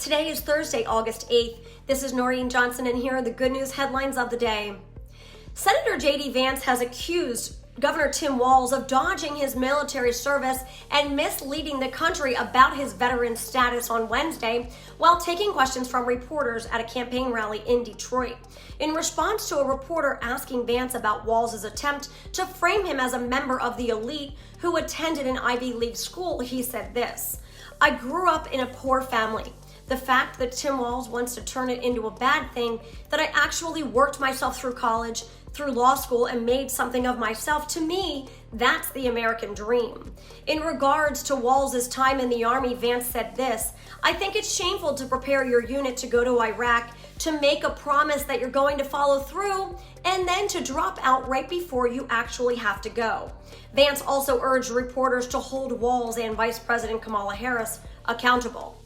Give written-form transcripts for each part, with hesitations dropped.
Today is Thursday, August 8th. This is Noreen Johnson, and here are the good news headlines of the day. Senator J.D. Vance has accused Governor Tim Walz of dodging his military service and misleading the country about his veteran status on Wednesday while taking questions from reporters at a campaign rally in Detroit. In response to a reporter asking Vance about Walz's attempt to frame him as a member of the elite who attended an Ivy League school, he said this: "I grew up in a poor family. The fact that Tim Walz wants to turn it into a bad thing, that I actually worked myself through college, through law school, and made something of myself, to me, that's the American dream." In regards to Walz's time in the Army, Vance said this: "I think it's shameful to prepare your unit to go to Iraq, to make a promise that you're going to follow through, and then to drop out right before you actually have to go." Vance also urged reporters to hold Walz and Vice President Kamala Harris accountable.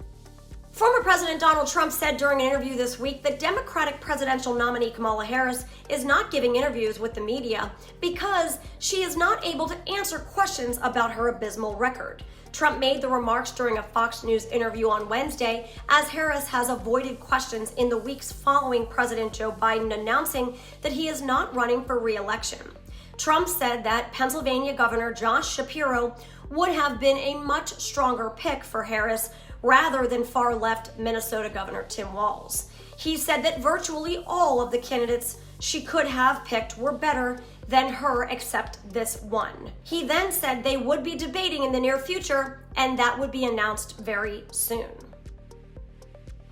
Former President Donald Trump said during an interview this week that Democratic presidential nominee Kamala Harris is not giving interviews with the media because she is not able to answer questions about her abysmal record. Trump made the remarks during a Fox News interview on Wednesday, as Harris has avoided questions in the weeks following President Joe Biden announcing that he is not running for re-election. Trump said that Pennsylvania Governor Josh Shapiro would have been a much stronger pick for Harris rather than far-left Minnesota Governor Tim Walz. He said that virtually all of the candidates she could have picked were better than her except this one. He then said they would be debating in the near future, and that would be announced very soon.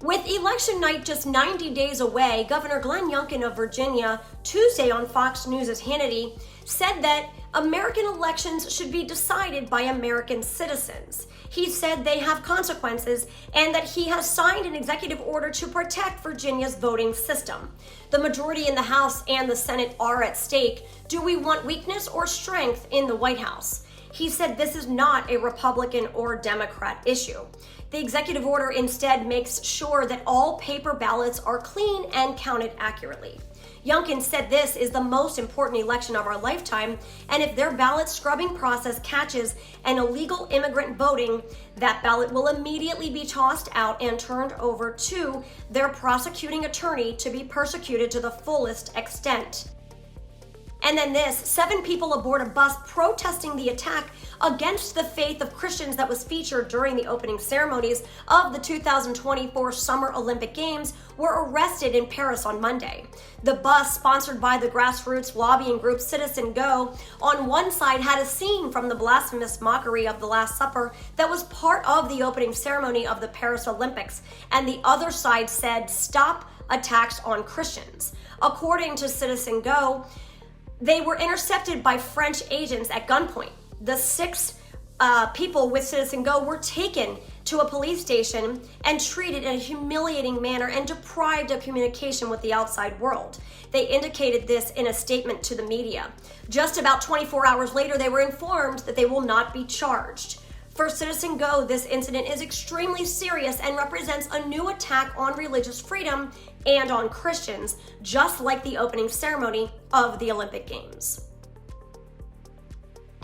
With election night just 90 days away, Governor Glenn Youngkin of Virginia, Tuesday on Fox News' Hannity, said that American elections should be decided by American citizens. He said they have consequences and that he has signed an executive order to protect Virginia's voting system. The majority in the House and the Senate are at stake. Do we want weakness or strength in the White House? He said this is not a Republican or Democrat issue. The executive order instead makes sure that all paper ballots are clean and counted accurately. Youngkin said this is the most important election of our lifetime, and if their ballot scrubbing process catches an illegal immigrant voting, that ballot will immediately be tossed out and turned over to their prosecuting attorney to be persecuted to the fullest extent. And then this: 7 people aboard a bus protesting the attack against the faith of Christians that was featured during the opening ceremonies of the 2024 Summer Olympic Games were arrested in Paris on Monday. The bus, sponsored by the grassroots lobbying group Citizen Go, on one side had a scene from the blasphemous mockery of the Last Supper that was part of the opening ceremony of the Paris Olympics, and the other side said, "Stop attacks on Christians." According to Citizen Go, they were intercepted by French agents at gunpoint. The 6 people with Citizen Go were taken to a police station and treated in a humiliating manner and deprived of communication with the outside world. They indicated this in a statement to the media. Just about 24 hours later, they were informed that they will not be charged. For Citizen Go, this incident is extremely serious and represents a new attack on religious freedom and on Christians, just like the opening ceremony of the Olympic Games.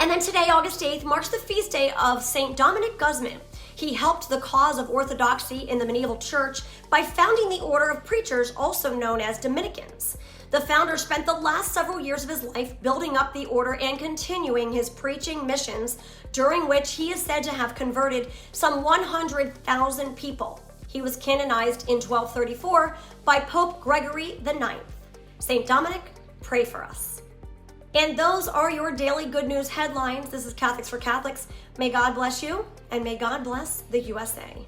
And then today, August 8th, marks the feast day of St. Dominic Guzman. He helped the cause of orthodoxy in the medieval church by founding the order of preachers, also known as Dominicans. The founder spent the last several years of his life building up the order and continuing his preaching missions, during which he is said to have converted some 100,000 people. He was canonized in 1234 by Pope Gregory IX. St. Dominic, pray for us. And those are your daily good news headlines. This is Catholics for Catholics. May God bless you, and may God bless the USA.